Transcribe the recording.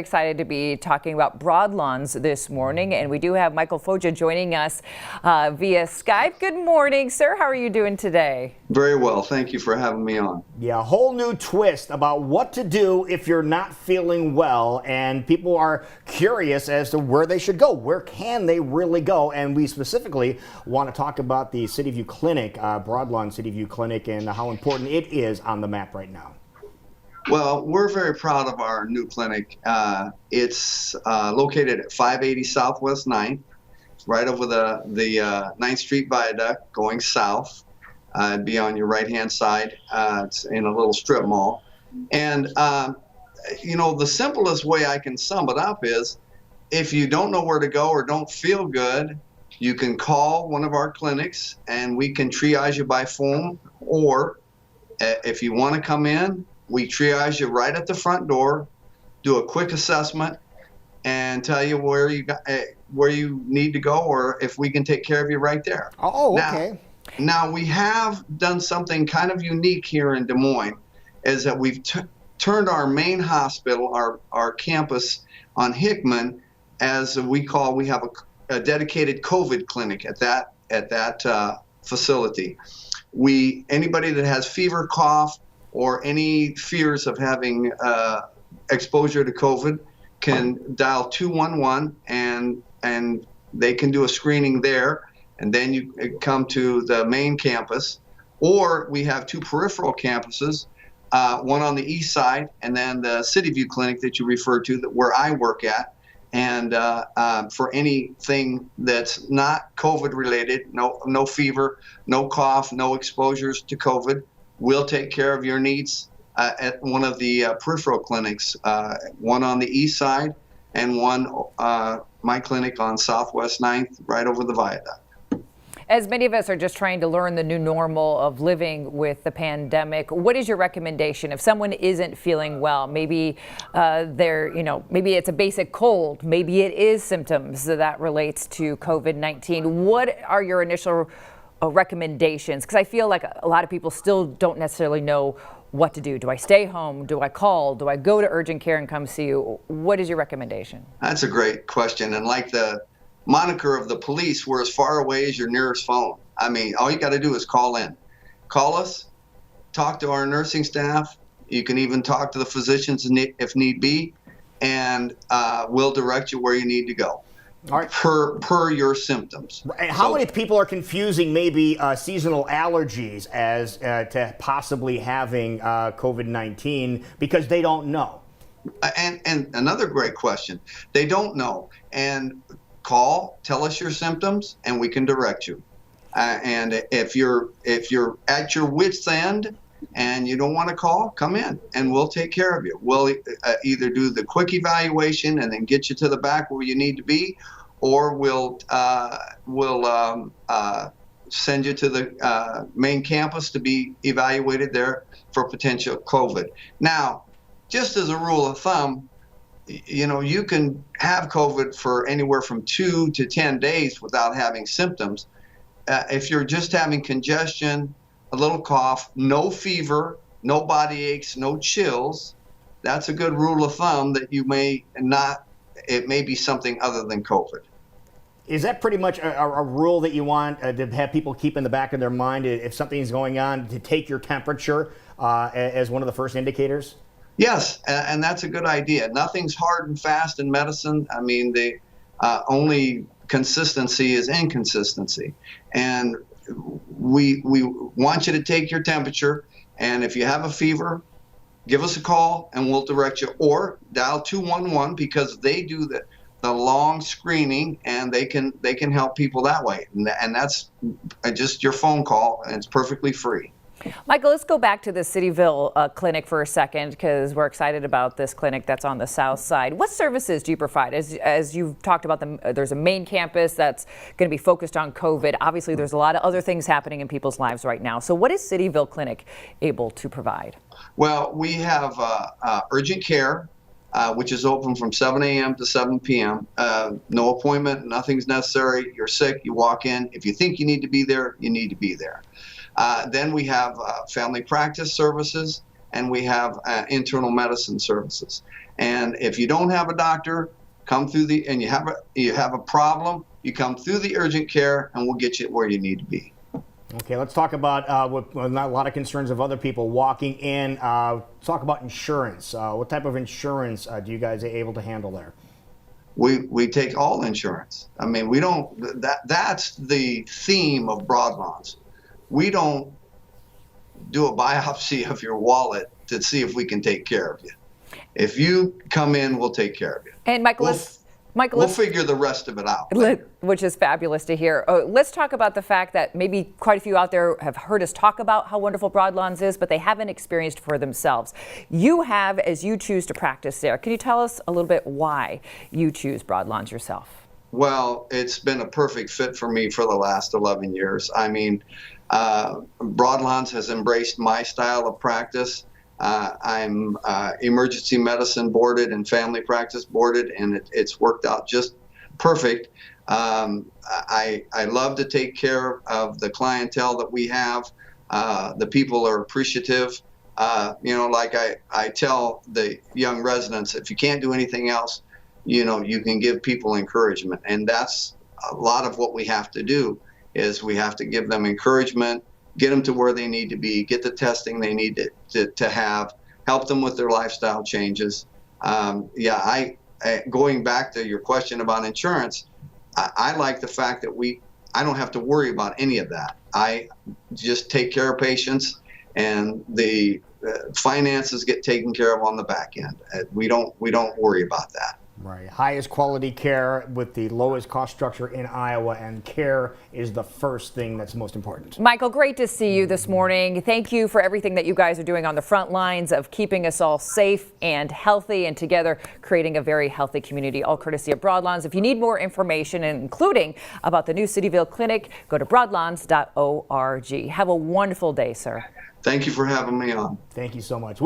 Excited to be talking about Broadlawns this morning, and we do have Michael Foggia joining us via Skype. Good morning, sir. How are you doing today? Very well. Thank you for having me on. Yeah, a whole new twist about what to do if you're not feeling well, and people are curious as to where they should go. Where can they really go? And we specifically want to talk about the Cityville Clinic, Broadlawns Cityville Clinic, and how important it is on the map right now. Well, we're very proud of our new clinic. It's located at 580 Southwest 9th, right over the 9th Street Viaduct going south. It'd be on your right-hand side. It's in a little strip mall. And, you know, the simplest way I can sum it up is if you don't know where to go or don't feel good, you can call one of our clinics and we can triage you by phone. Or if you want to come in, we triage you right at the front door, do a quick assessment, and tell you where you need to go, or if we can take care of you right there. Oh, okay. Now we have done something kind of unique here in Des Moines, is that we've turned our main hospital, our campus on Hickman, as we have a dedicated COVID clinic at that facility. Anybody that has fever, cough, or any fears of having exposure to COVID can dial 211 and they can do a screening there, and then you come to the main campus. Or we have two peripheral campuses, one on the east side and then the Cityville Clinic that you referred to, where I work at. And for anything that's not COVID related, no fever, no cough, no exposures to COVID, we'll take care of your needs at one of the peripheral clinics, one on the east side and one, my clinic on Southwest 9th, right over the viaduct. As many of us are just trying to learn the new normal of living with the pandemic, what is your recommendation if someone isn't feeling well? Maybe maybe it's a basic cold, maybe it is symptoms that relates to COVID-19. What are your initial recommendations? Because I feel like a lot of people still don't necessarily know what to do. Do I stay home? Do I call? Do I go to urgent care and come see you? What is your recommendation? That's a great question. And like the moniker of the police, we're as far away as your nearest phone. I mean, all you got to do is call in. Call us, talk to our nursing staff. You can even talk to the physicians if need be, and we'll direct you where you need to go. All right. Per your symptoms. How many people are confusing maybe seasonal allergies as to possibly having COVID-19 because they don't know? And another great question. They don't know. And call, tell us your symptoms, and we can direct you. And if you're at your wit's end and you don't want to call, come in and we'll take care of you. We'll either do the quick evaluation and then get you to the back where you need to be, or we'll send you to the main campus to be evaluated there for potential COVID. Now, just as a rule of thumb, you know, you can have COVID for anywhere from 2 to 10 days without having symptoms. If you're just having congestion, a little cough, no fever, no body aches, no chills, that's a good rule of thumb that you may not, it may be something other than COVID. Is that pretty much a rule that you want to have people keep in the back of their mind if something's going on, to take your temperature as one of the first indicators? Yes, and that's a good idea. Nothing's hard and fast in medicine. I mean, the only consistency is inconsistency. And we want you to take your temperature, and if you have a fever, give us a call and we'll direct you, or dial 211 because they do the long screening and they can help people that way. And that's just your phone call, and it's perfectly free. Michael, let's go back to the Cityville Clinic for a second, because we're excited about this clinic that's on the south side. What services do you provide? As you've talked about, there's a main campus that's going to be focused on COVID. Obviously, there's a lot of other things happening in people's lives right now. So what is Cityville Clinic able to provide? Well, we have urgent care, which is open from 7 a.m. to 7 p.m. No appointment, nothing's necessary. You're sick, you walk in. If you think you need to be there, you need to be there. Then we have family practice services, and we have internal medicine services. And if you don't have a doctor, come through and you have a problem, you come through the urgent care and we'll get you where you need to be. Okay, let's talk about not a lot of concerns of other people walking in. Talk about insurance. What type of insurance do you guys are able to handle there? We take all insurance. I mean, we don't. That's the theme of Broadlawns. We don't do a biopsy of your wallet to see if we can take care of you. If you come in, we'll take care of you. And Michael, we'll figure the rest of it out. Which is fabulous to hear. Let's talk about the fact that maybe quite a few out there have heard us talk about how wonderful Broadlawns is, but they haven't experienced for themselves. You have, as you choose to practice there. Can you tell us a little bit why you choose Broadlawns yourself? Well, it's been a perfect fit for me for the last 11 years. I mean, Broadlawns has embraced my style of practice. I'm emergency medicine boarded and family practice boarded, and it's worked out just perfect. I love to take care of the clientele that we have. The people are appreciative. Like I tell the young residents, if you can't do anything else, you can give people encouragement. And that's a lot of what we have to do, is we have to give them encouragement, get them to where they need to be, get the testing they need to have, help them with their lifestyle changes. Going back to your question about insurance, I like the fact that I don't have to worry about any of that. I just take care of patients, and the finances get taken care of on the back end. We don't worry about that. Right. Highest quality care with the lowest cost structure in Iowa, and care is the first thing that's most important. Michael, great to see you this morning. Thank you for everything that you guys are doing on the front lines of keeping us all safe and healthy, and together creating a very healthy community, all courtesy of Broadlawns. If you need more information, including about the new Cityville Clinic, go to broadlawns.org. Have a wonderful day, sir. Thank you for having me on. Thank you so much.